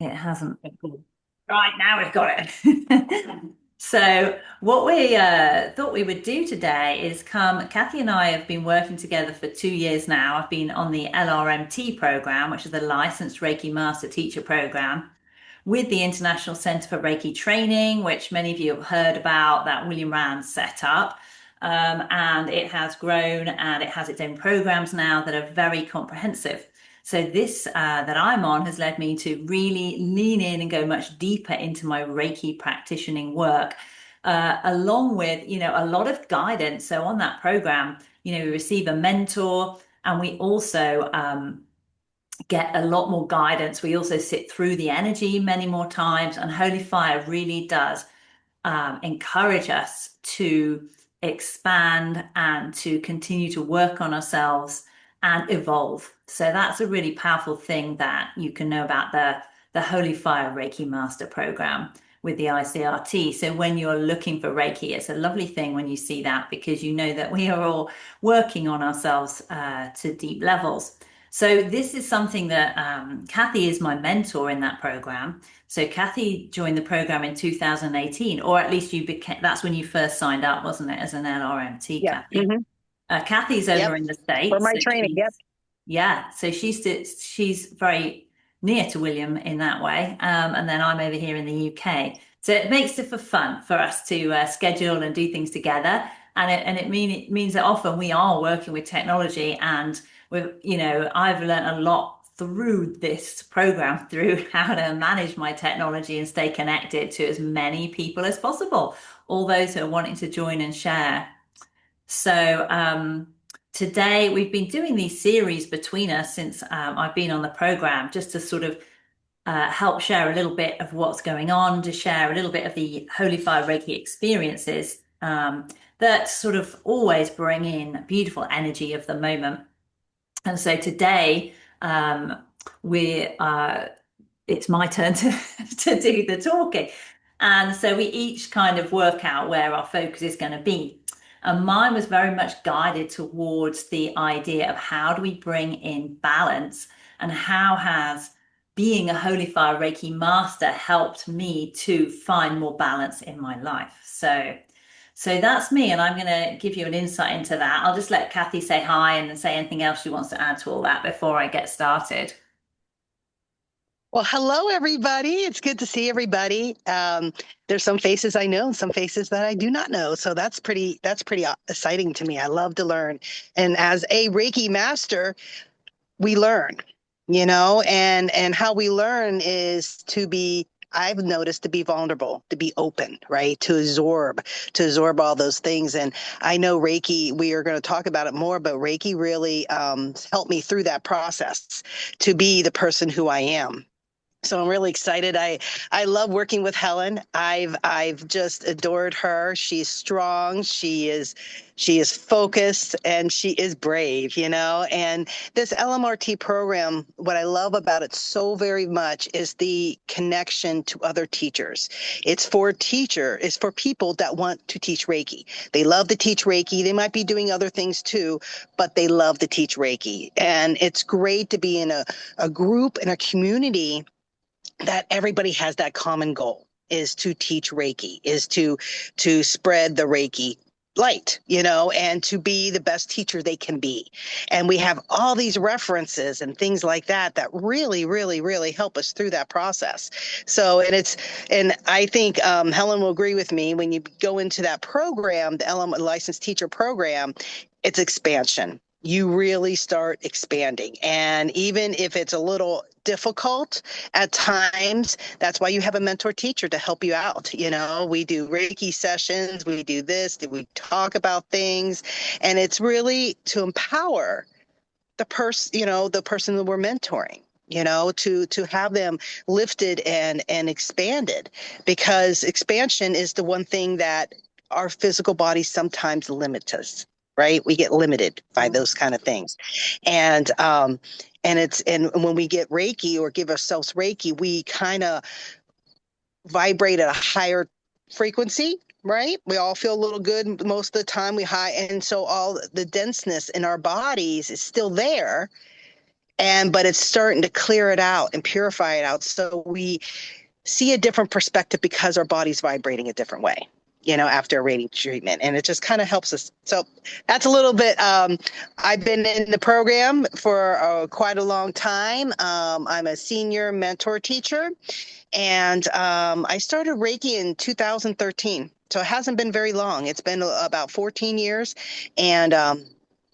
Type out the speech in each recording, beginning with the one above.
It hasn't. Right, now we've got it. So, what we thought we would do today is come. Kathy and I have been working together for 2 years now. I've been on the LRMT program, which is the Licensed Reiki Master Teacher Program, with the International Center for Reiki Training, which many of you have heard about, that William Rand set up. And it has grown and it has its own programs now that are very comprehensive. So this that I'm on has led me to really lean in and go much deeper into my Reiki practicing work, along with, a lot of guidance. So on that program, we receive a mentor and we also get a lot more guidance. We also sit through the energy many more times, and Holy Fire really does encourage us to expand and to continue to work on ourselves and evolve. So that's a really powerful thing that you can know about the Holy Fire Reiki Master Program with the ICRT. So when you're looking for Reiki, it's a lovely thing when you see that, because you know that we are all working on ourselves to deep levels. So this is something that Kathy is my mentor in that program. So Kathy joined the program in 2018, or at least that's when you first signed up, wasn't it, as an LRMT, Yep. Kathy? Kathy's Yep. over in the For States, my so training. Yep. yeah, so she's very near to William in that way, and then I'm over here in the UK. So it makes it for fun for us to schedule and do things together, and it means that often we are working with technology, and I've learned a lot through this program, through how to manage my technology and stay connected to as many people as possible, all those who are wanting to join and share. So today we've been doing these series between us since I've been on the program, just to sort of help share a little bit of what's going on, to share a little bit of the Holy Fire Reiki experiences that sort of always bring in beautiful energy of the moment. And so today we it's my turn to to do the talking. And so we each kind of work out where our focus is going to be. And mine was very much guided towards the idea of how do we bring in balance, and how has being a Holy Fire Reiki master helped me to find more balance in my life. So that's me, and I'm going to give you an insight into that. I'll just let Kathy say hi and then say anything else she wants to add to all that before I get started. Well, hello, everybody. It's good to see everybody. There's some faces I know and some faces that I do not know. So that's pretty exciting to me. I love to learn. And as a Reiki master, we learn, and how we learn is to be, I've noticed, to be vulnerable, to be open, right? To absorb all those things. And I know Reiki, we are going to talk about it more, but Reiki really helped me through that process to be the person who I am. So I'm really excited. I love working with Helen. I've just adored her. She's strong. She is focused, and she is brave, And this LMRT program, what I love about it so very much is the connection to other teachers. It's for people that want to teach Reiki. They love to teach Reiki. They might be doing other things too, but they love to teach Reiki. And it's great to be in a group, in a community that everybody has that common goal, is to teach Reiki, is to spread the Reiki light, and to be the best teacher they can be. And we have all these references and things like that that really, really, really help us through that process. So, and I think Helen will agree with me, when you go into that program, the LM licensed teacher program, it's expansion. You really start expanding. And even if it's a little difficult at times, that's why you have a mentor teacher to help you out. We do Reiki sessions, we do this, we talk about things, and it's really to empower the person that we're mentoring, to have them lifted and expanded, because expansion is the one thing that our physical bodies sometimes limit us, right? We get limited by those kind of things. And when we get Reiki or give ourselves Reiki, we kind of vibrate at a higher frequency, right? We all feel a little good most of the time. We high, and so all the denseness in our bodies is still there, but it's starting to clear it out and purify it out. So we see a different perspective because our body's vibrating a different way, after a radiant treatment. And it just kind of helps us. So that's a little bit. I've been in the program for quite a long time. I'm a senior mentor teacher, and I started Reiki in 2013. So it hasn't been very long. It's been about 14 years, and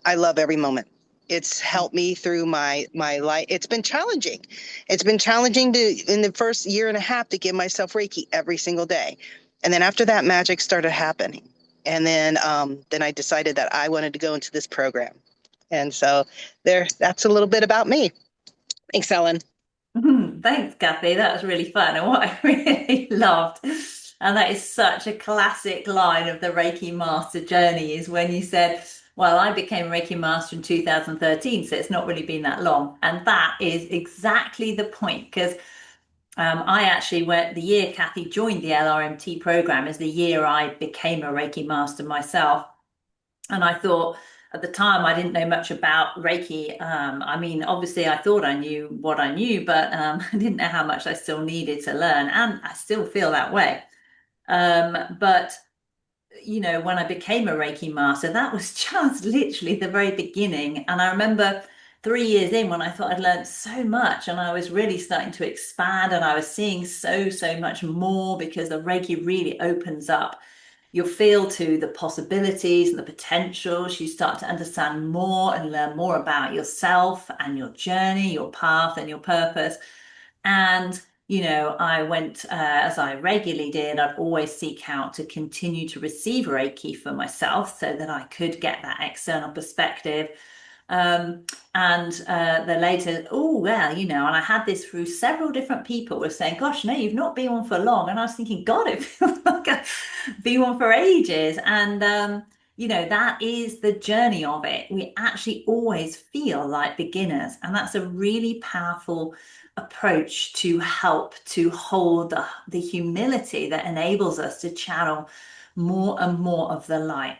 I love every moment. It's helped me through my life. It's been challenging. It's been challenging to in the first year and a half to give myself Reiki every single day, and then after that, magic started happening. And then I decided that I wanted to go into this program, and so that's a little bit about me. Thanks, Ellen. Thanks, Kathy. That was really fun. And what I really loved, and that is such a classic line of the Reiki Master journey, is when you said, well, I became a Reiki Master in 2013, so it's not really been that long. And that is exactly the point, because I actually went the year Kathy joined the LRMT program is the year I became a Reiki Master myself. And I thought at the time I didn't know much about Reiki. I mean, obviously I thought I knew what I knew, but I didn't know how much I still needed to learn. And I still feel that way. But when I became a Reiki master, that was just literally the very beginning. And I remember 3 years in when I thought I'd learned so much and I was really starting to expand and I was seeing so much more because the Reiki really opens up your feel to the possibilities and the potentials. You start to understand more and learn more about yourself and your journey, your path, and your purpose. And, I went, as I regularly did, I'd always seek out to continue to receive Reiki for myself so that I could get that external perspective. And then later, oh, well, and I had this through several different people were saying, gosh, no, you've not been on for long. And I was thinking, God, it feels like I've been on for ages. And, that is the journey of it. We actually always feel like beginners. And that's a really powerful approach to help to hold the humility that enables us to channel more and more of the light.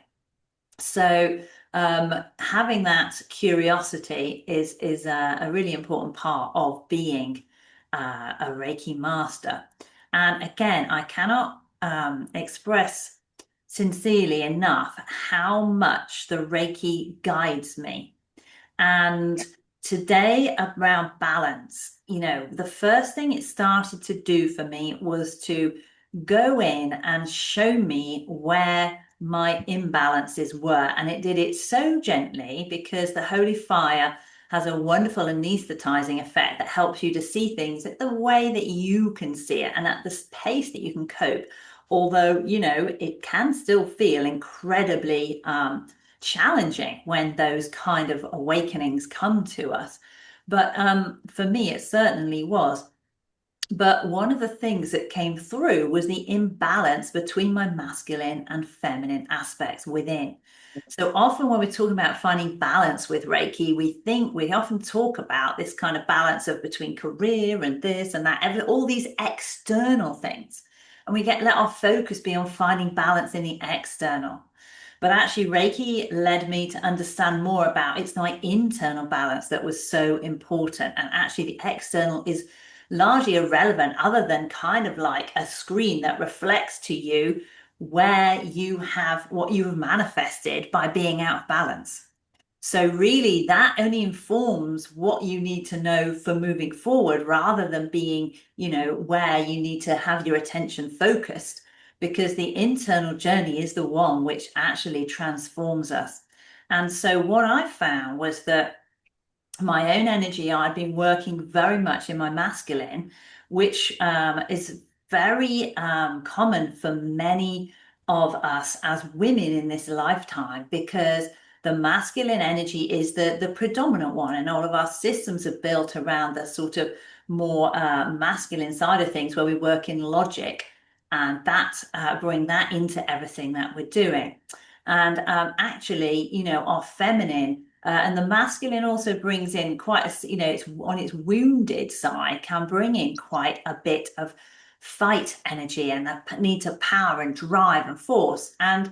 So having that curiosity is a really important part of being a Reiki master. And again, I cannot express sincerely enough how much the Reiki guides me. And today, around balance, the first thing it started to do for me was to go in and show me where my imbalances were. And it did it so gently because the Holy Fire has a wonderful anesthetizing effect that helps you to see things the way that you can see it and at the pace that you can cope. Although, it can still feel incredibly challenging when those kind of awakenings come to us. But for me, it certainly was. But one of the things that came through was the imbalance between my masculine and feminine aspects within. So often when we're talking about finding balance with Reiki, we often talk about this kind of balance of between career and this and that, all these external things. And we let our focus be on finding balance in the external. But actually, Reiki led me to understand more about it's my internal balance that was so important. And actually, the external is largely irrelevant, other than kind of like a screen that reflects to you where you have what you have manifested by being out of balance. So really that only informs what you need to know for moving forward rather than being, where you need to have your attention focused, because the internal journey is the one which actually transforms us. And so what I found was that my own energy, I'd been working very much in my masculine, which is very common for many of us as women in this lifetime, because the masculine energy is the predominant one, and all of our systems are built around the sort of more masculine side of things, where we work in logic, and that bring that into everything that we're doing. And actually, our feminine and the masculine also brings in quite a, it's on its wounded side, can bring in quite a bit of fight energy and the need to power and drive and force. And,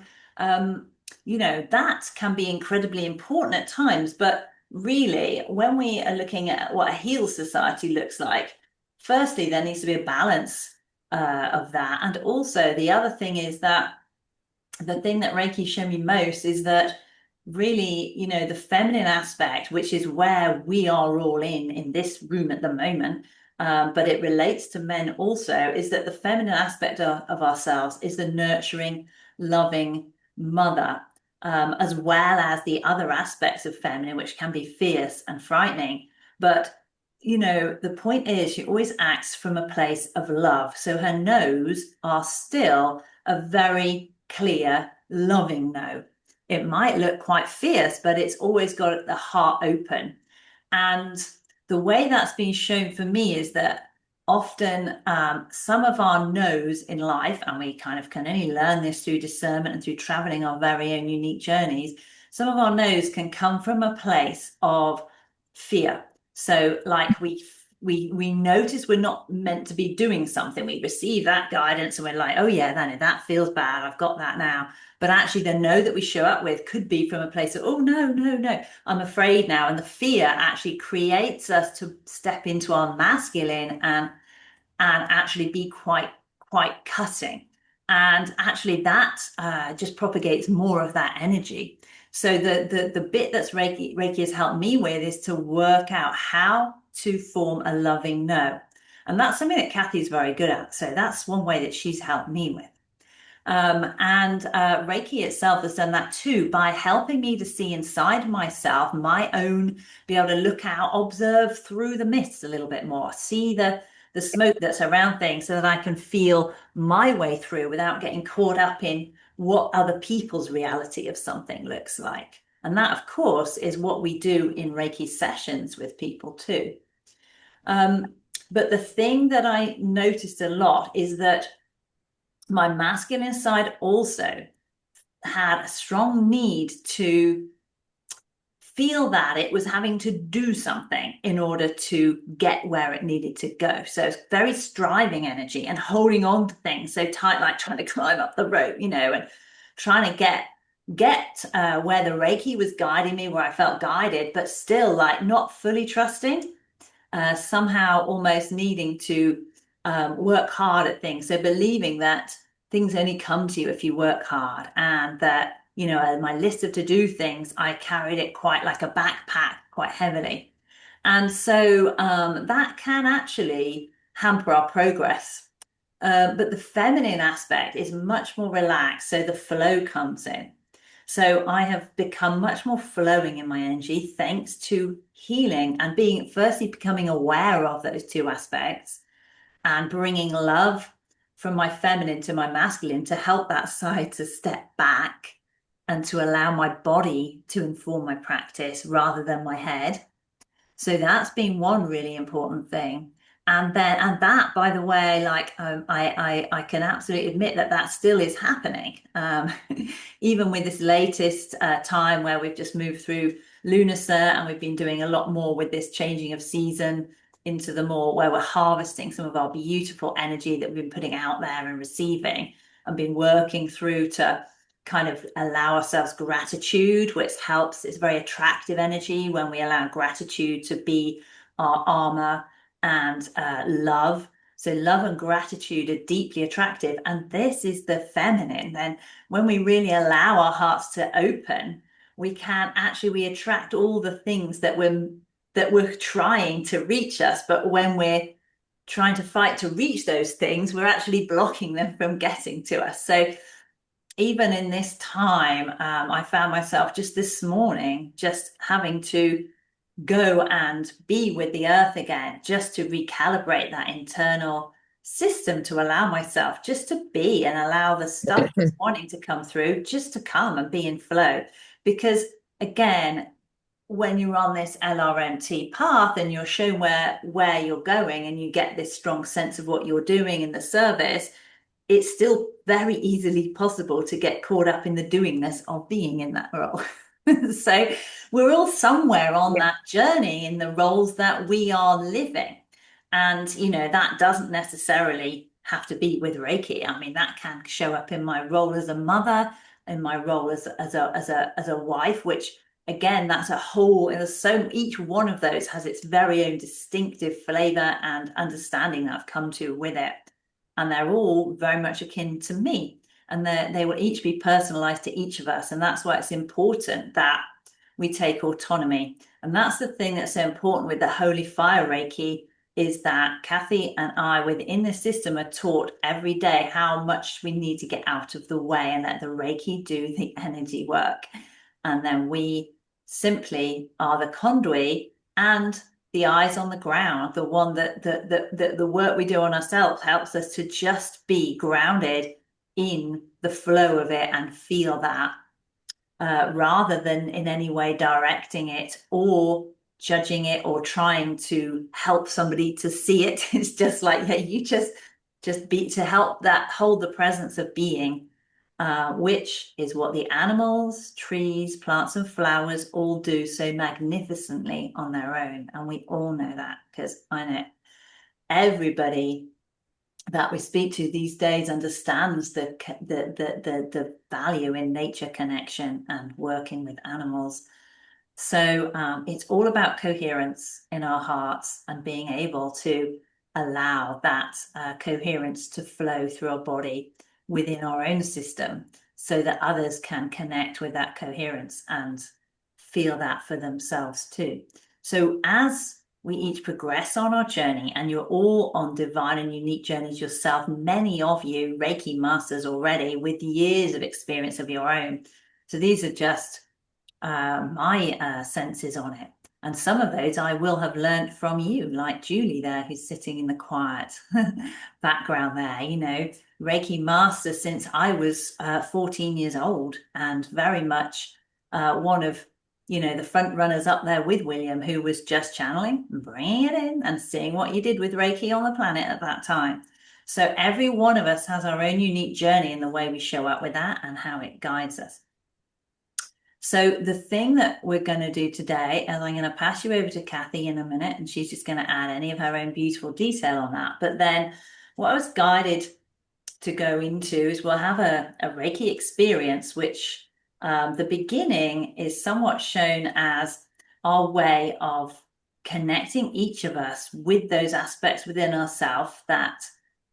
that can be incredibly important at times. But really, when we are looking at what a healed society looks like, firstly, there needs to be a balance of that. And also, the other thing is that the thing that Reiki showed me most is that really, the feminine aspect, which is where we are all in this room at the moment, but it relates to men also, is that the feminine aspect of ourselves is the nurturing, loving mother, as well as the other aspects of feminine, which can be fierce and frightening. But the point is, she always acts from a place of love. So her no's are still a very clear, loving no. It might look quite fierce, but it's always got the heart open. And the way that's been shown for me is that often some of our no's in life, and we kind of can only learn this through discernment and through traveling our very own unique journeys, some of our no's can come from a place of fear. So like we notice we're not meant to be doing something. We receive that guidance and we're like, oh yeah, that feels bad. I've got that now. But actually the no that we show up with could be from a place of, oh no, no, no, I'm afraid now. And the fear actually creates us to step into our masculine and actually be quite cutting. And actually that just propagates more of that energy. So the bit that's Reiki has helped me with is to work out how to form a loving no. And that's something that Kathy's very good at. So that's one way that she's helped me with. And Reiki itself has done that too by helping me to see inside myself, my own, be able to look out, observe through the mist a little bit more, see the smoke that's around things so that I can feel my way through without getting caught up in what other people's reality of something looks like. And that, of course, is what we do in Reiki sessions with people too. But the thing that I noticed a lot is that my masculine side also had a strong need to feel that it was having to do something in order to get where it needed to go. So it's very striving energy and holding on to things so tight, like trying to climb up the rope, and trying to get where the Reiki was guiding me, where I felt guided, but still like not fully trusting, somehow almost needing to work hard at things. So believing that things only come to you if you work hard, and that my list of to-do things, I carried it quite like a backpack, quite heavily. And so that can actually hamper our progress. But the feminine aspect is much more relaxed, so the flow comes in. So I have become much more flowing in my energy thanks to healing and firstly becoming aware of those two aspects and bringing love from my feminine to my masculine to help that side to step back and to allow my body to inform my practice rather than my head. So that's been one really important thing. And that, by the way, like I can absolutely admit that still is happening. Even with this latest time where we've just moved through Lunar and we've been doing a lot more with this changing of season into the more where we're harvesting some of our beautiful energy that we've been putting out there and receiving, and been working through to kind of allow ourselves gratitude, which helps. It's very attractive energy when we allow gratitude to be our armor, and love. So love and gratitude are deeply attractive. And this is the feminine. Then when we really allow our hearts to open, we attract all the things that we're trying to reach us. But when we're trying to fight to reach those things, we're actually blocking them from getting to us. So even in this time, I found myself just this morning just having to go and be with the earth again, just to recalibrate that internal system, to allow myself just to be and allow the stuff that's wanting to come through just to come and be in flow. Because again, when you're on this LRMT path and you're shown where you're going and you get this strong sense of what you're doing in the service, it's still very easily possible to get caught up in the doingness of being in that role. So we're all somewhere on that journey in the roles that we are living. And, that doesn't necessarily have to be with Reiki. I mean, that can show up in my role as a mother, in my role as a wife, which again, that's a whole, there's so each one of those has its very own distinctive flavor and understanding that I've come to with it. And they're all very much akin to me. And they will each be personalized to each of us. And that's why it's important that we take autonomy. And that's the thing that's so important with the Holy Fire Reiki, is that Kathy and I within the system are taught every day how much we need to get out of the way and let the Reiki do the energy work. And then we simply are the conduit and the eyes on the ground, the one that the work we do on ourselves helps us to just be grounded in the flow of it and feel that, rather than in any way directing it or judging it or trying to help somebody to see it. It's just like, yeah, you just be to help that hold the presence of being, which is what the animals, trees, plants, and flowers all do so magnificently on their own. And we all know that, because I know everybody that we speak to these days understands the value in nature connection and working with animals. So it's all about coherence in our hearts and being able to allow that coherence to flow through our body within our own system, so that others can connect with that coherence and feel that for themselves too. So as we each progress on our journey, and you're all on divine and unique journeys yourself, many of you Reiki masters already with years of experience of your own. So these are just my senses on it. And some of those I will have learned from you, like Julie there, who's sitting in the quiet background there, Reiki master since I was 14 years old, and very much one of, the front runners up there with William, who was just channeling, bringing it in and seeing what you did with Reiki on the planet at that time. So every one of us has our own unique journey in the way we show up with that and how it guides us. So the thing that we're going to do today, and I'm going to pass you over to Kathy in a minute, and she's just going to add any of her own beautiful detail on that. But then what I was guided to go into is we'll have a Reiki experience, which the beginning is somewhat shown as our way of connecting each of us with those aspects within ourselves that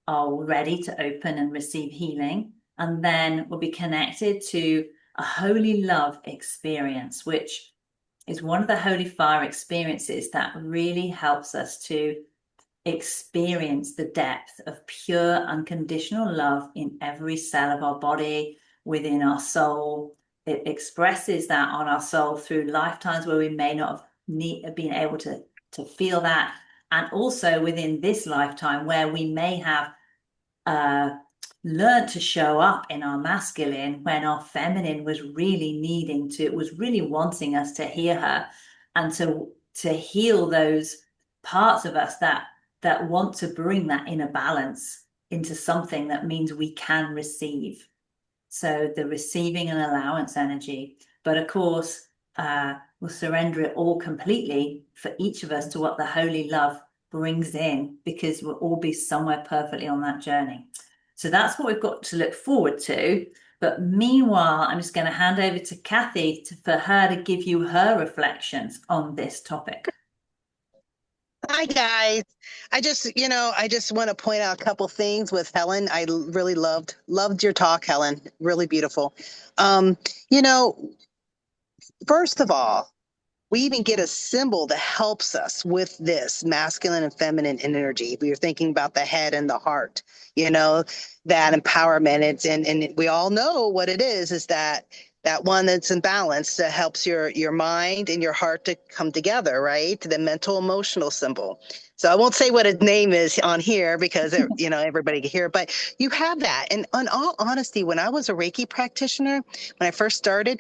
are ready to open and receive healing. And then we'll be connected to a holy love experience, which is one of the holy fire experiences that really helps us to experience the depth of pure unconditional love in every cell of our body, within our soul. It expresses that on our soul through lifetimes where we may not have been able to feel that, and also within this lifetime where we may have learned to show up in our masculine when our feminine was really needing to, was really wanting us to hear her, and to heal those parts of us that want to bring that inner balance into something that means we can receive. So the receiving and allowance energy. But of course, we'll surrender it all completely for each of us to what the holy love brings in, because we'll all be somewhere perfectly on that journey. So that's what we've got to look forward to. But meanwhile, I'm just going to hand over to Kathy for her to give you her reflections on this topic. Hi guys. I just want to point out a couple things with Helen. I really loved your talk, Helen. Really beautiful. Um, you know, First of all, we even get a symbol that helps us with this masculine and feminine energy. We are thinking about the head and the heart, that empowerment. And we all know what it is that one that's in balance that helps your mind and your heart to come together, right? The mental emotional symbol. So I won't say what its name is on here because everybody can hear it, but you have that. And in all honesty, when I was a Reiki practitioner, when I first started,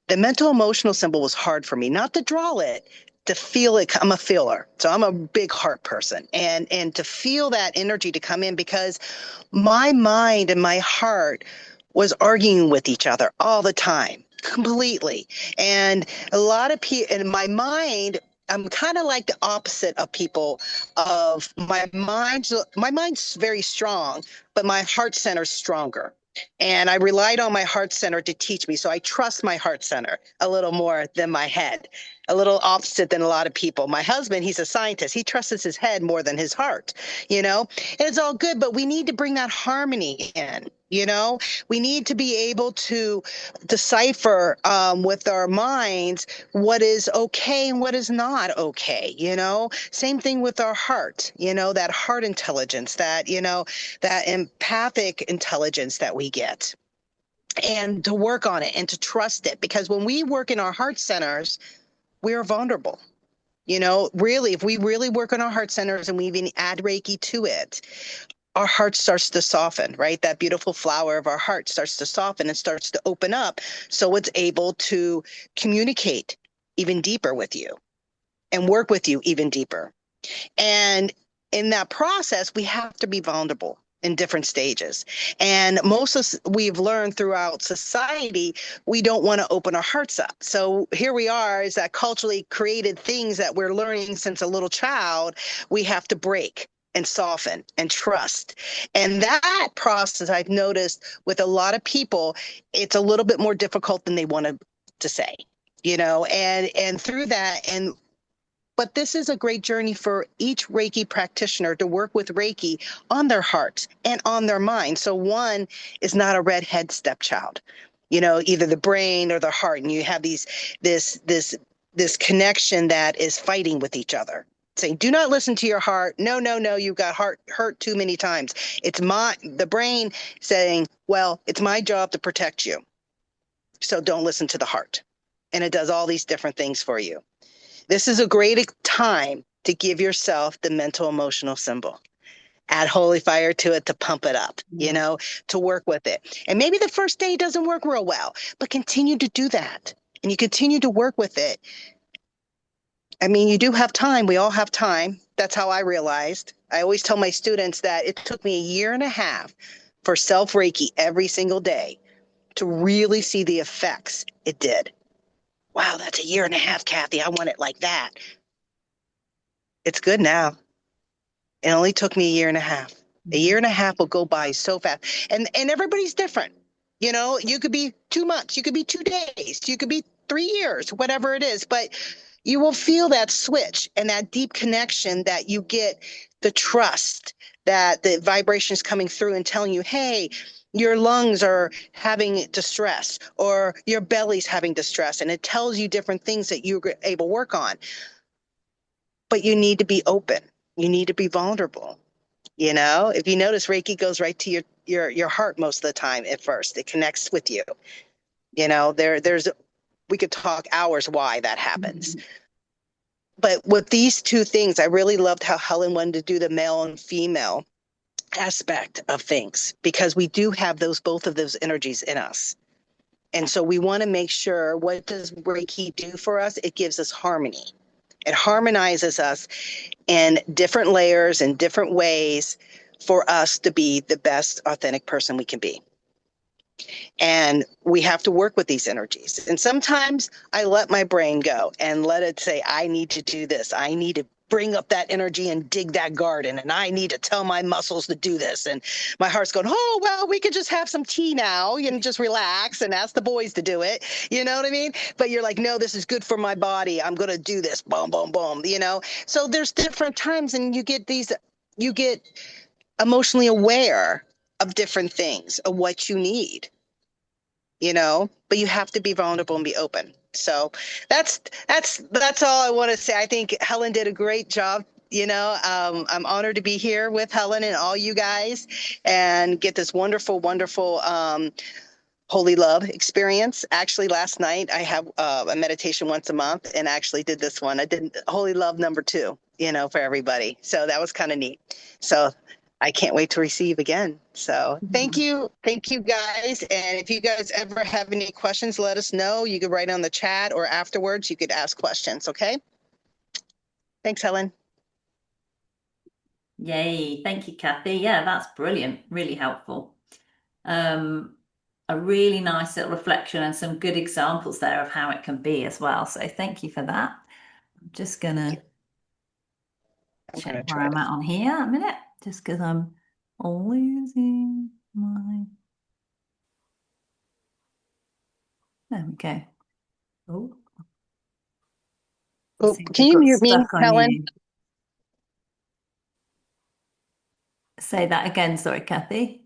the mental emotional symbol was hard for me, not to draw it, to feel it. I'm a feeler, so I'm a big heart person, and to feel that energy to come in, because my mind and my heart was arguing with each other all the time, completely. And a lot of people in my mind, I'm kind of like the opposite of people. Of my mind's very strong, but my heart center's stronger. And I relied on my heart center to teach me. So I trust my heart center a little more than my head, a little opposite than a lot of people. My husband, he's a scientist. He trusts his head more than his heart, you know, and it's all good, but we need to bring that harmony in. You know, we need to be able to decipher with our minds what is okay and what is not okay. You know, same thing with our heart, you know, that heart intelligence, that, you know, that empathic intelligence that we get, and to work on it and to trust it. Because when we work in our heart centers, we are vulnerable. You know, really, if we really work on our heart centers and we even add Reiki to it, our heart starts to soften, right? That beautiful flower of our heart starts to soften and starts to open up so it's able to communicate even deeper with you and work with you even deeper. And in that process, we have to be vulnerable in different stages. And most of us, we've learned throughout society, we don't want to open our hearts up. So here we are, is that culturally created things that we're learning since a little child, we have to break and soften and trust. And that process, I've noticed with a lot of people, it's a little bit more difficult than they want to say, you know, and through that, and but this is a great journey for each Reiki practitioner to work with Reiki on their hearts and on their mind. So one is not a redhead stepchild, you know, either the brain or the heart, and you have this this this connection that is fighting with each other. Saying, do not listen to your heart. No, no, no, you got heart hurt too many times. It's the brain saying, well, it's my job to protect you. So don't listen to the heart. And it does all these different things for you. This is a great time to give yourself the mental emotional symbol. Add holy fire to it to pump it up, you Yeah. know, to work with it. And maybe the first day doesn't work real well, but continue to do that. And you continue to work with it. I mean, you do have time. We all have time. That's how I realized. I always tell my students that it took me a year and a half for self Reiki every single day to really see the effects it did. Wow, that's a year and a half, Kathy. I want it like that. It's good now. It only took me a year and a half. A year and a half will go by so fast. And everybody's different. You know, you could be 2 months, you could be 2 days, you could be 3 years, whatever it is, but you will feel that switch and that deep connection that you get, the trust that the vibration is coming through and telling you, hey, your lungs are having distress or your belly's having distress. And it tells you different things that you're able to work on. But you need to be open. You need to be vulnerable. You know, if you notice, Reiki goes right to your heart most of the time at first. It connects with you. You know, there's we could talk hours why that happens. But with these two things, I really loved how Helen wanted to do the male and female aspect of things because we do have those both of those energies in us. And so we want to make sure, what does Reiki do for us? It gives us harmony. It harmonizes us in different layers and different ways for us to be the best authentic person we can be. And we have to work with these energies. And sometimes I let my brain go and let it say, I need to do this. I need to bring up that energy and dig that garden. And I need to tell my muscles to do this. And my heart's going, oh, well, we could just have some tea now and just relax and ask the boys to do it. You know what I mean? But you're like, no, this is good for my body. I'm going to do this. Boom, boom, boom. You know? So there's different times and you get emotionally aware of different things, of what you need, you know, but you have to be vulnerable and be open. So that's that's all I want to say. I think Helen did a great job. You know, I'm honored to be here with Helen and all you guys and get this wonderful, wonderful holy love experience. Actually, last night I have a meditation once a month and actually did this one. I did holy love number 2, you know, for everybody. So that was kind of neat. So I can't wait to receive again. So thank you. Thank you guys. And if you guys ever have any questions, let us know. You could write on the chat or afterwards you could ask questions. Okay. Thanks, Helen. Yay. Thank you, Kathy. Yeah, that's brilliant. Really helpful. Um, a really nice little reflection and some good examples there of how it can be as well. So thank you for that. I'm just gonna I'm check going to where try I'm to. at on here a minute, just because I'm losing my There we go. Oh, Oh, seems to can have you got mute me, stuck on Helen? you. Say that again, sorry, Kathy.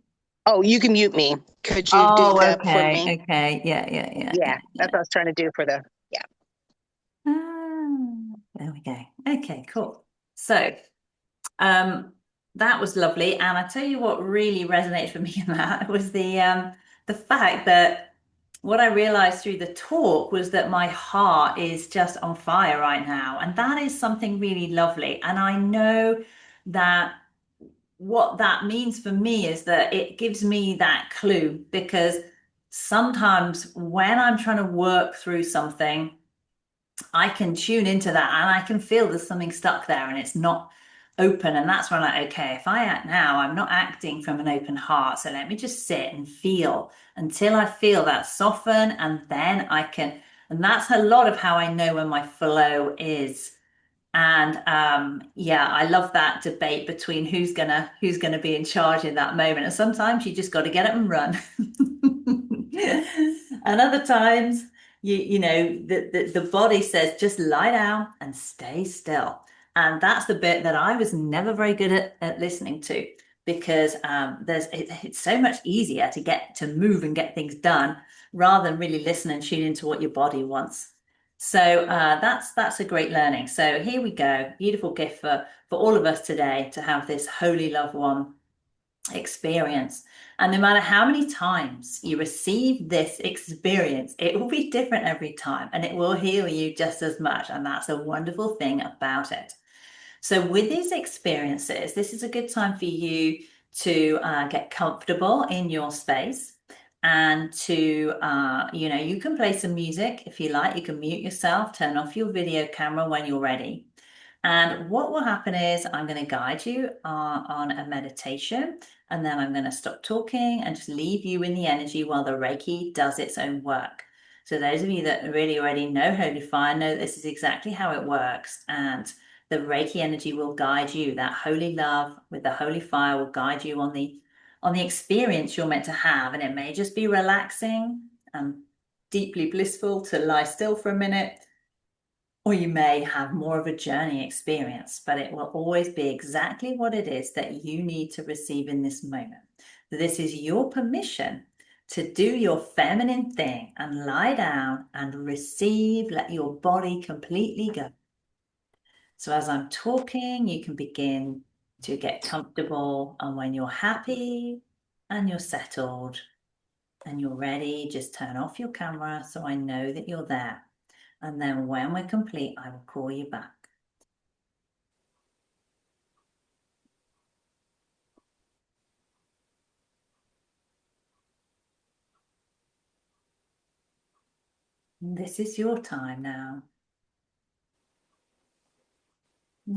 Oh, you can mute me. Could you do Oh, that for okay. me? Okay. Yeah, yeah, yeah, Yeah, yeah, that's yeah. what I was trying to do for the, yeah. There we go. Okay, cool. So, um, that was lovely. And I tell you what really resonated for me in that was the fact that what I realized through the talk was that my heart is just on fire right now. And that is something really lovely. And I know that what that means for me is that it gives me that clue because sometimes when I'm trying to work through something, I can tune into that and I can feel there's something stuck there and it's not open. And that's when I'm like, okay, if I act now, I'm not acting from an open heart. So let me just sit and feel until I feel that soften and then I can. And that's a lot of how I know when my flow is. And yeah, I love that debate between who's gonna be in charge in that moment. And sometimes you just got to get up and run. And other times the body says just lie down and stay still. And that's the bit that I was never very good at listening to because it's so much easier to get to move and get things done rather than really listen and tune into what your body wants. So that's a great learning. So here we go. Beautiful gift for all of us today to have this holy loved one experience. And no matter how many times you receive this experience, it will be different every time and it will heal you just as much. And that's a wonderful thing about it. So, with these experiences, this is a good time for you to get comfortable in your space and you can play some music if you like. You can mute yourself, turn off your video camera when you're ready. And what will happen is I'm going to guide you on a meditation, and then I'm going to stop talking and just leave you in the energy while the Reiki does its own work. So those of you that really already know Holy Fire know this is exactly how it works. And the Reiki energy will guide you. That holy love with the Holy Fire will guide you on the experience you're meant to have. And it may just be relaxing and deeply blissful to lie still for a minute, or you may have more of a journey experience, but it will always be exactly what it is that you need to receive in this moment. This is your permission to do your feminine thing and lie down and receive, let your body completely go. So as I'm talking, you can begin to get comfortable. And when you're happy and you're settled and you're ready, just turn off your camera so I know that you're there. And then when we're complete, I will call you back. This is your time now.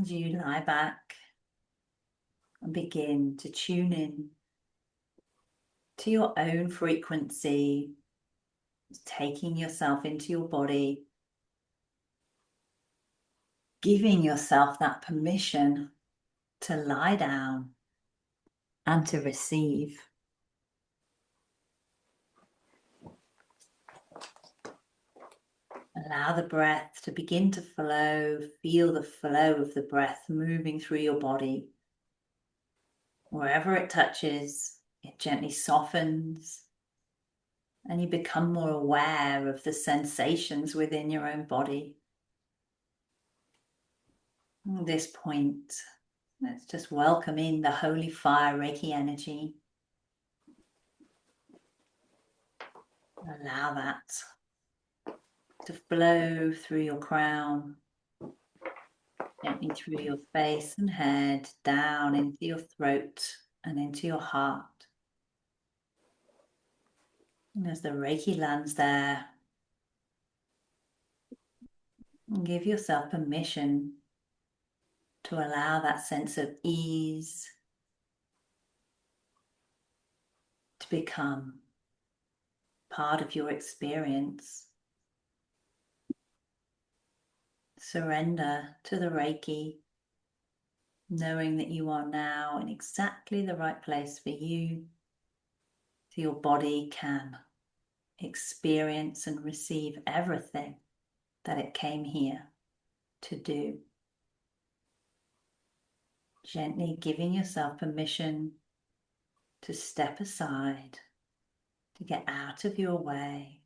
As you lie back and begin to tune in to your own frequency, taking yourself into your body, giving yourself that permission to lie down and to receive. Allow the breath to begin to flow. Feel the flow of the breath moving through your body. Wherever it touches, it gently softens and you become more aware of the sensations within your own body. At this point, let's just welcome in the Holy Fire Reiki energy. Allow that to flow through your crown, gently through your face and head, down into your throat and into your heart. And as the Reiki lands there, give yourself permission to allow that sense of ease to become part of your experience. Surrender to the Reiki, knowing that you are now in exactly the right place for you, so your body can experience and receive everything that it came here to do. Gently giving yourself permission to step aside, to get out of your way.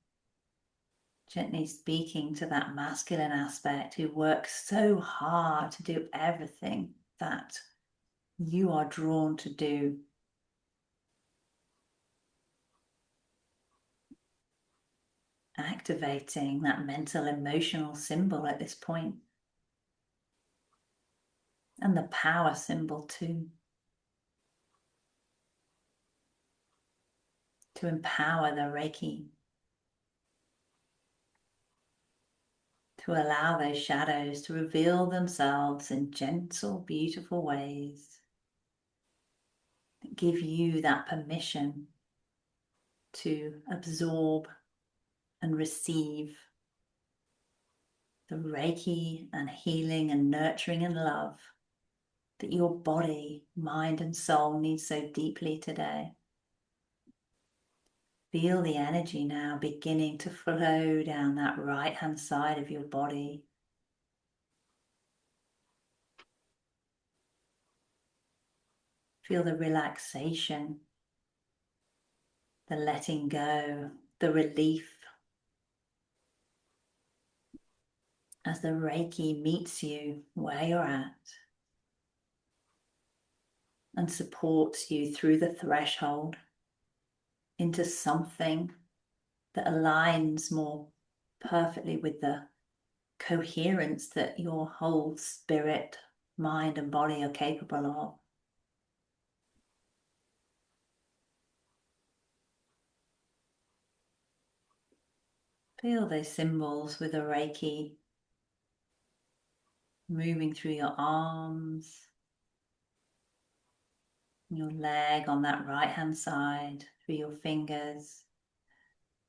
Gently speaking to that masculine aspect who works so hard to do everything that you are drawn to do. Activating that mental, emotional symbol at this point. And the power symbol too. To empower the Reiki. To allow those shadows to reveal themselves in gentle, beautiful ways. That give you that permission to absorb and receive the Reiki and healing and nurturing and love that your body, mind, and soul needs so deeply today. Feel the energy now beginning to flow down that right-hand side of your body. Feel the relaxation, the letting go, the relief as the Reiki meets you where you're at and supports you through the threshold into something that aligns more perfectly with the coherence that your whole spirit, mind, and body are capable of. Feel those symbols with the Reiki moving through your arms, your leg on that right-hand side, through your fingers,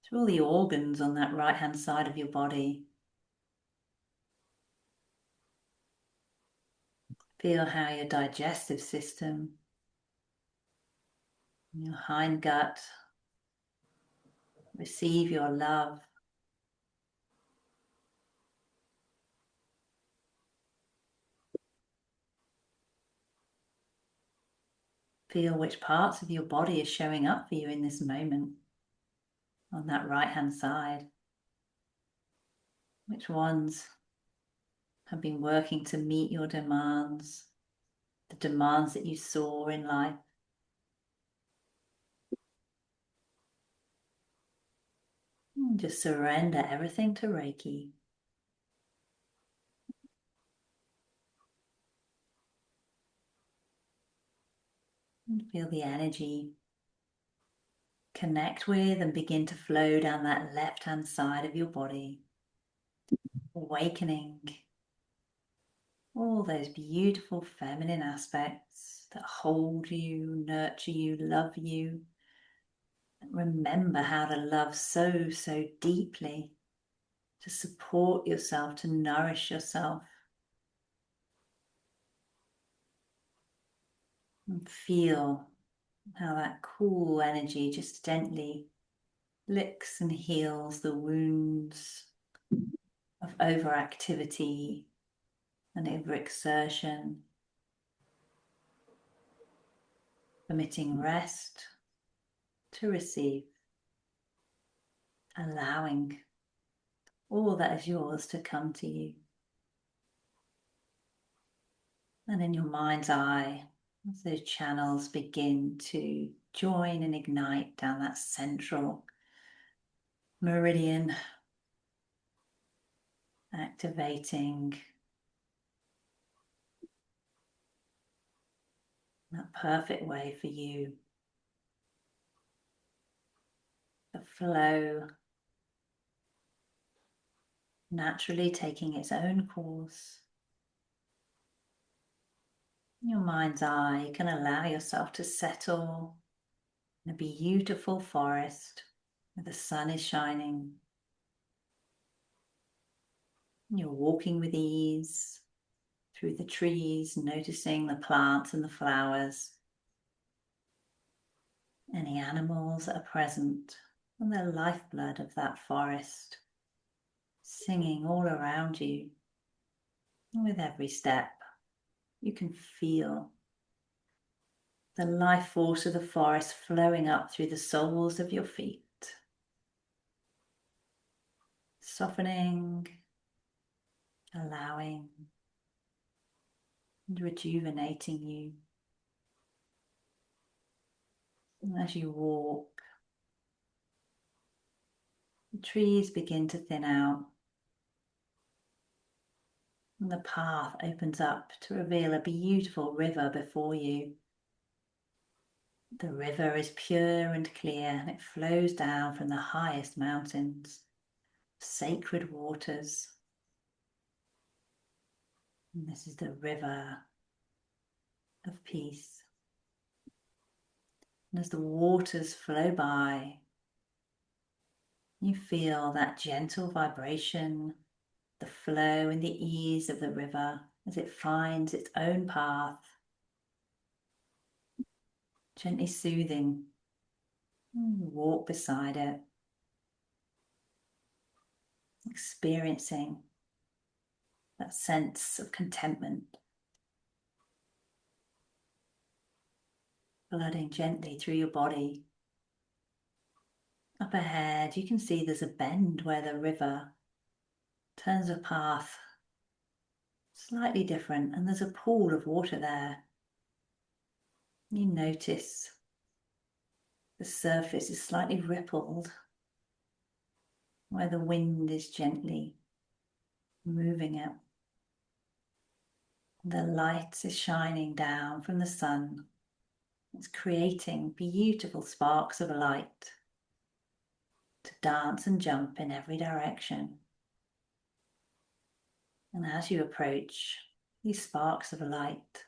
through all the organs on that right-hand side of your body. Feel how your digestive system, your hind gut receive your love. Feel which parts of your body is showing up for you in this moment on that right-hand side. Which ones have been working to meet your demands, the demands that you saw in life. And just surrender everything to Reiki. And feel the energy connect with and begin to flow down that left-hand side of your body, awakening all those beautiful feminine aspects that hold you, nurture you, love you. Remember how to love so, so deeply, to support yourself, to nourish yourself. And feel how that cool energy just gently licks and heals the wounds of overactivity and overexertion, permitting rest to receive, allowing all that is yours to come to you. And in your mind's eye, as those channels begin to join and ignite down that central meridian, activating that perfect way for you. The flow naturally taking its own course. In your mind's eye, you can allow yourself to settle in a beautiful forest where the sun is shining. You're walking with ease through the trees, noticing the plants and the flowers, any animals that are present. and the lifeblood of that forest singing all around you. And with every step, you can feel the life force of the forest flowing up through the soles of your feet, softening, allowing, and rejuvenating you. And as you walk, the trees begin to thin out, and the path opens up to reveal a beautiful river before you. The river is pure and clear, and it flows down from the highest mountains, sacred waters. And this is the river of peace. And as the waters flow by, you feel that gentle vibration, the flow and the ease of the river as it finds its own path, gently soothing. You walk beside it, experiencing that sense of contentment, flooding gently through your body. Up ahead, you can see there's a bend where the river turns a path slightly different, and there's a pool of water there. You notice the surface is slightly rippled, where the wind is gently moving it. The light is shining down from the sun. It's creating beautiful sparks of light to dance and jump in every direction. And as you approach, these sparks of light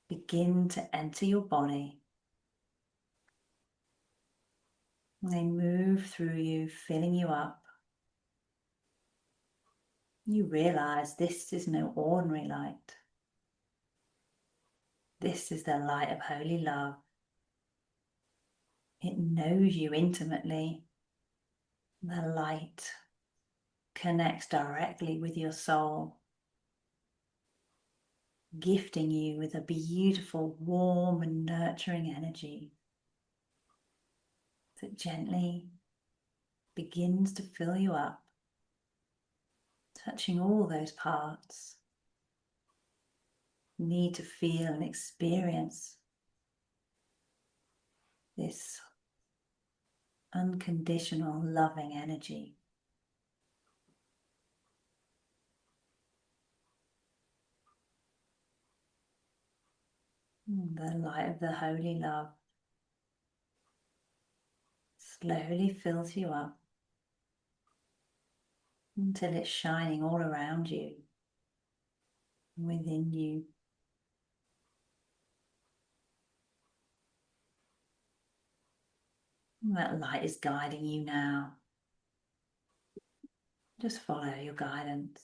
begin to enter your body. And they move through you, filling you up. You realize this is no ordinary light. This is the light of holy love. It knows you intimately. The light connects directly with your soul, gifting you with a beautiful, warm and nurturing energy that gently begins to fill you up, touching all those parts. You need to feel and experience this unconditional, loving energy. The light of the holy love slowly fills you up until it's shining all around you, within you. And that light is guiding you now. Just follow your guidance.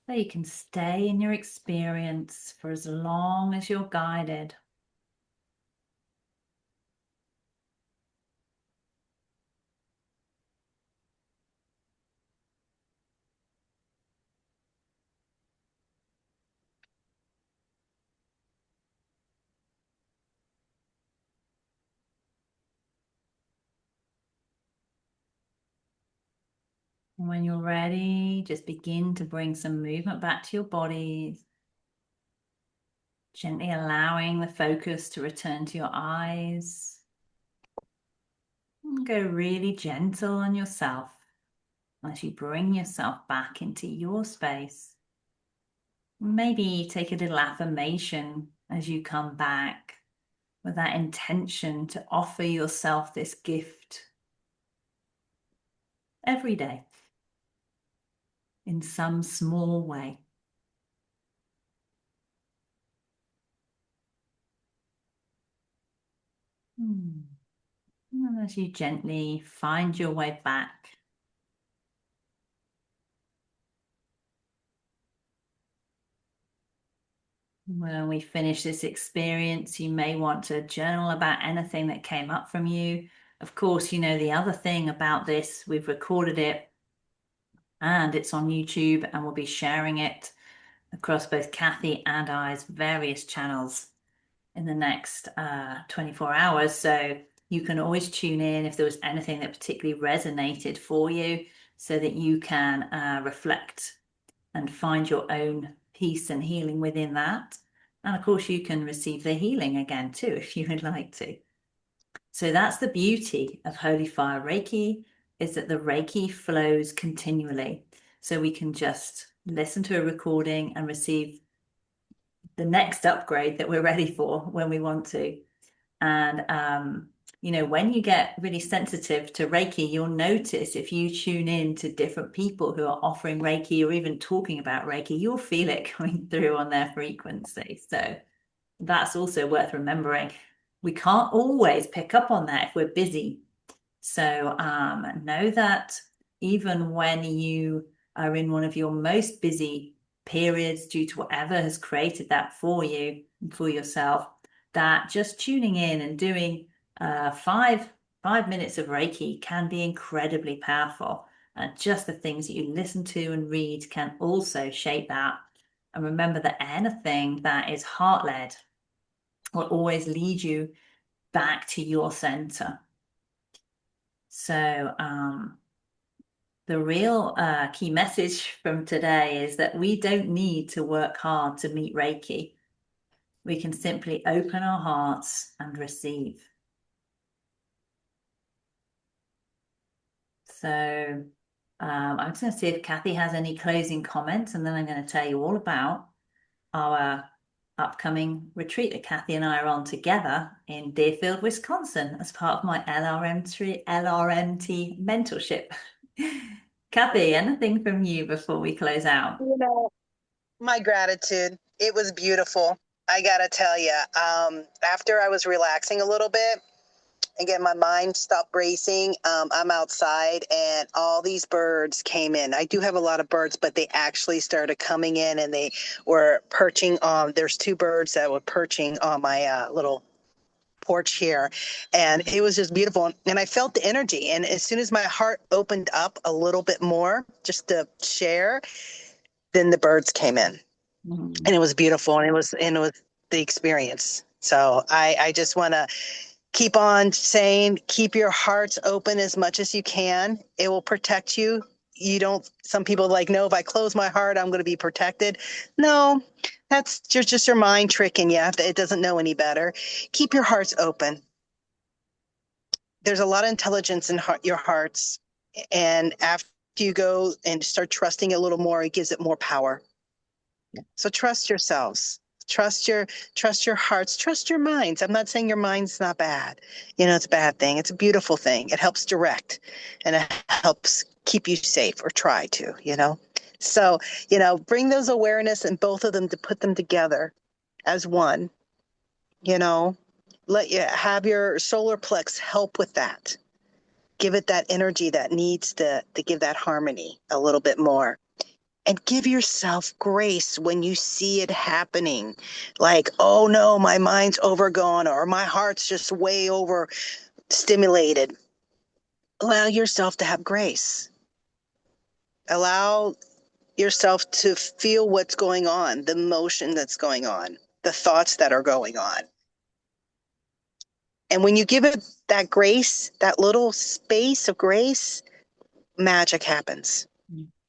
So you can stay in your experience for as long as you're guided. And when you're ready, just begin to bring some movement back to your body, gently allowing the focus to return to your eyes. And go really gentle on yourself as you bring yourself back into your space. Maybe take a little affirmation as you come back with that intention to offer yourself this gift every day in some small way. And as you gently find your way back, when we finish this experience, you may want to journal about anything that came up from you. Of course, you know, the other thing about this, we've recorded it and it's on YouTube, and we'll be sharing it across both Kathy and I's various channels in the next 24 hours. So you can always tune in if there was anything that particularly resonated for you, so that you can reflect and find your own peace and healing within that. And of course, you can receive the healing again too, if you would like to. So that's the beauty of Holy Fire Reiki, is that the Reiki flows continually. So we can just listen to a recording and receive the next upgrade that we're ready for when we want to. And, you know, when you get really sensitive to Reiki, you'll notice if you tune in to different people who are offering Reiki or even talking about Reiki, you'll feel it coming through on their frequency. So that's also worth remembering. We can't always pick up on that if we're busy. So know that even when you are in one of your most busy periods due to whatever has created that for you, for yourself, that just tuning in and doing five minutes of Reiki can be incredibly powerful. And just the things that you listen to and read can also shape that. And remember that anything that is heart-led will always lead you back to your center. So the real key message from today is that we don't need to work hard to meet Reiki. We can simply open our hearts and receive. So I'm just going to see if Kathy has any closing comments, and then I'm going to tell you all about our upcoming retreat that Kathy and I are on together in Deerfield, Wisconsin, as part of my LRMT mentorship. Kathy, anything from you before we close out? You know, my gratitude. It was beautiful. I gotta tell you, after I was relaxing a little bit, again, my mind stopped racing. I'm outside and all these birds came in. I do have a lot of birds, but they actually started coming in and they were perching on, there's two birds that were perching on my little porch here. And it was just beautiful. And I felt the energy. And as soon as my heart opened up a little bit more, just to share, then the birds came in. And it was beautiful. And it was the experience. So I just want to keep on saying, keep your hearts open as much as you can. It will protect you. You don't, some people are like, no, if I close my heart, I'm going to be protected. No, that's just your mind tricking you. It doesn't know any better. Keep your hearts open. There's a lot of intelligence in your hearts. And after you go and start trusting a little more, it gives it more power. So trust yourselves. Trust your hearts, trust your minds. I'm not saying your mind's not bad. You know, it's a bad thing. It's a beautiful thing. It helps direct and it helps keep you safe, or try to, you know. So, you know, bring those awareness and both of them, to put them together as one, you know. Let you have your solar plex help with that. Give it that energy that needs to give that harmony a little bit more. and give yourself grace when you see it happening. Like, oh no, my mind's overgone or my heart's just way over stimulated. Allow yourself to have grace. Allow yourself to feel what's going on, the emotion that's going on, the thoughts that are going on. And when you give it that grace, that little space of grace, magic happens.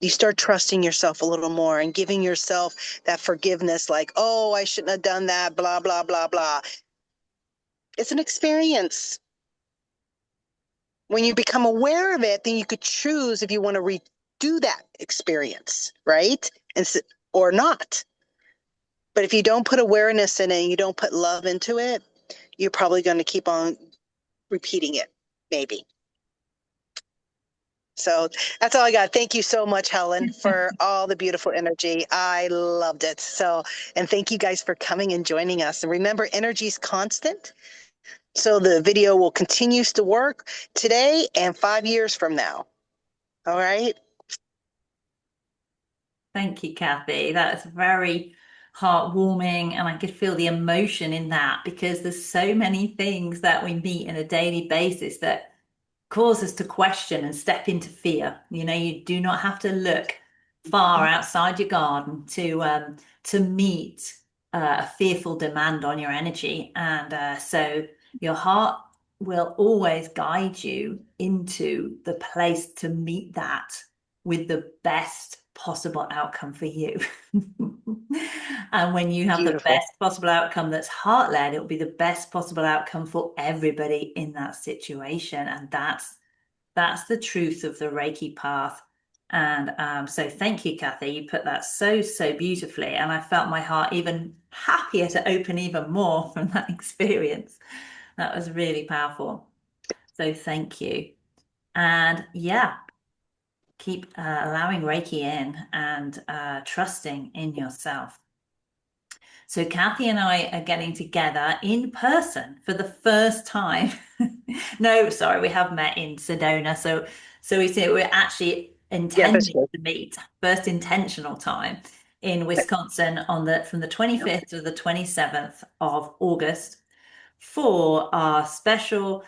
You start trusting yourself a little more and giving yourself that forgiveness, like, oh, I shouldn't have done that, blah, blah, blah, blah. It's an experience. When you become aware of it, then you could choose if you want to redo that experience, right? Or not. But if you don't put awareness in it and you don't put love into it, you're probably going to keep on repeating it, maybe. So that's all I got. Thank you so much, Helen, for all the beautiful energy. I loved it. So, and thank you guys for coming and joining us. And remember, energy is constant. So the video will continue to work today and 5 years from now. All right. Thank you, Kathy. That's very heartwarming, and I could feel the emotion in that because there's so many things that we meet on a daily basis that cause us to question and step into fear. You know, you do not have to look far outside your garden to meet a fearful demand on your energy, and so your heart will always guide you into the place to meet that with the best possible outcome for you. And when you have the Beautiful. best possible outcome that's heart-led, it will be the best possible outcome for everybody in that situation. And that's the truth of the Reiki path. And so thank you, Kathy. You put that so, so beautifully. And I felt my heart even happier to open even more from that experience. That was really powerful. So thank you. And yeah, keep allowing Reiki in and trusting in yourself. So Kathy and I are getting together in person for the first time. No, sorry, we have met in Sedona. So we say we're actually Yeah, that's intending good. to meet first intentional time in Wisconsin on the from the 25th to the 27th of August for our special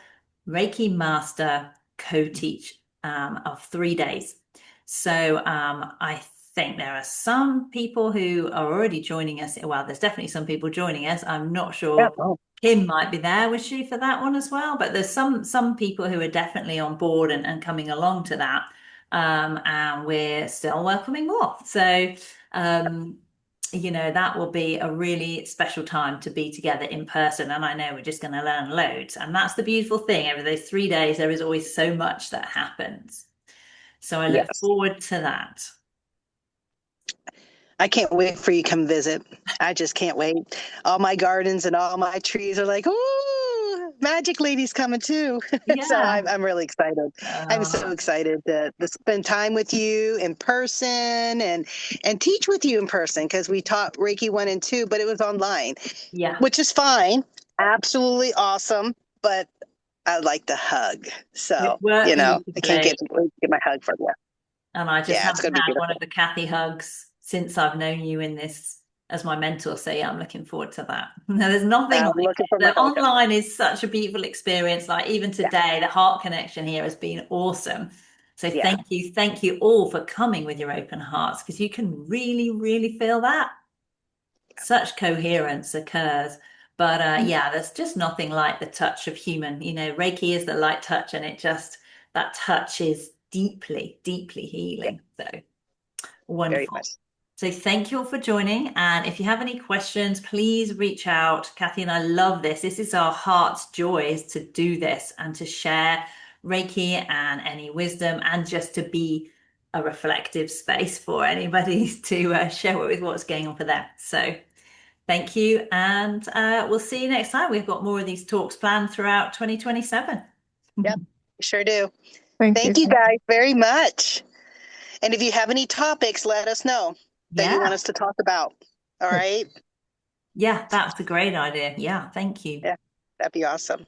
Reiki Master co-teach of 3 days. So I think there are some people who are already joining us. Well, there's definitely some people joining us. I'm not Yeah. sure. Oh, Kim might be there, was she for that one as well? But there's some people who are definitely on board and coming along to that. And we're still welcoming more. So that will be a really special time to be together in person. And I know we're just going to learn loads. And that's the beautiful thing. Over those 3 days, there is always so much that happens. So I look yes. forward to that. I can't wait for you to come visit. I just can't wait. All my gardens and all my trees are like, ooh, Magic Lady's coming too. So Yeah. I'm really excited. I'm so Uh, excited to spend time with you in person and teach with you in person because we taught Reiki 1 and 2, but it was online, yeah. which is fine. Absolutely awesome. But I like the hug. It So, worked I can't beautifully. get my hug from you. And I just Yeah, it's haven't going to be had one of beautiful. the Kathy hugs since I've known you in this as my mentor. So yeah, I'm looking forward to that. No, there's nothing I'm like looking it. for my The hug. online is such a beautiful experience. Like even Yeah. today, the heart connection here has been awesome. So Yeah. thank you all for coming with your open hearts because you can really, really feel that. Such coherence occurs. But yeah, there's just nothing like the touch of human. Reiki is the light touch, and that touch is deeply, deeply Yeah. healing. So Very wonderful. much. So thank you all for joining. And if you have any questions, please reach out. Kathy and I love this. This is our heart's joy is to do this and to share Reiki and any wisdom and just to be a reflective space for anybody to share with what's going on for them. So thank you. And we'll see you next time. We've got more of these talks planned throughout 2027. Yep, sure do. Thank you. Thank you guys very much. And if you have any topics, let us know that you want Yeah. us to talk about. All right. Yeah, that's a great idea. Yeah, thank you. Yeah, that'd be awesome.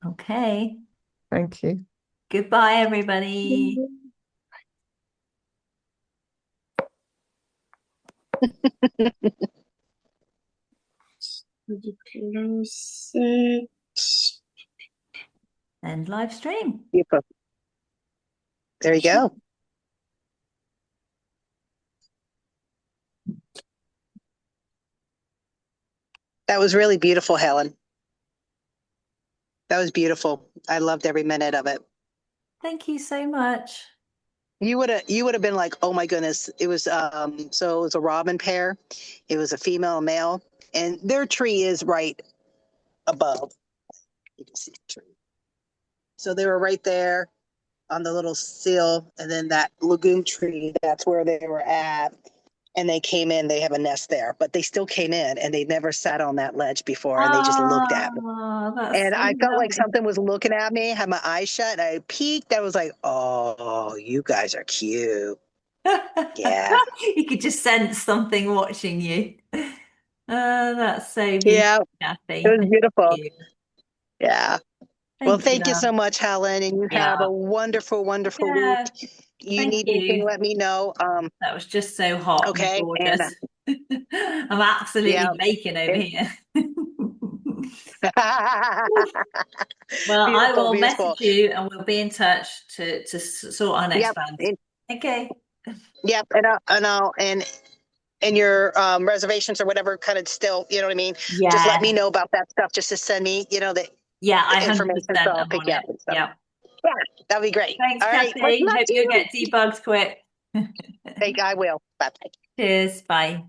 Okay. Thank you. Goodbye, everybody. Would you close it? End live stream. Beautiful. There you go. That was really beautiful, Helen. That was beautiful. I loved every minute of it. Thank you so much. You would have been like, oh my goodness. It was so it was a robin pair. It was a female and male, and their tree is right above. You can see the tree. So they were right there on the little sill, and then that lagoon tree, that's where they were at. And they came in, they have a nest there, but they still came in and they never sat on that ledge before and they just looked at me. Oh, that's And so I felt like lovely. something was looking at me, had my eyes shut, and I peeked. I was like, oh, you guys are cute. Yeah. You could just sense something watching you. That's so beautiful, Yeah, it Kathy. was Thank beautiful. you. Yeah. Well, Thank you, thank you love. so much, Helen, and you have Yeah. a wonderful, wonderful Yeah. week. You Thank need anything, you. let me know. That was just so hot and Okay. And gorgeous. I'm yeah, absolutely baking over and here. Well, I beautiful, will beautiful. message you and we'll be in touch to sort our next Yep. plans. Okay. Yep. And your reservations or whatever kind of still, you know what I mean? Just let me Yeah. know about that stuff just to send me, Yeah, I the information so 100% I'll am pick on you up it. and stuff. Yeah. Yeah, that'd be great. Thanks, All right. Much Kathy. love Hope to you'll you. get debugged quick. Thank I will. Bye bye. Cheers. Bye.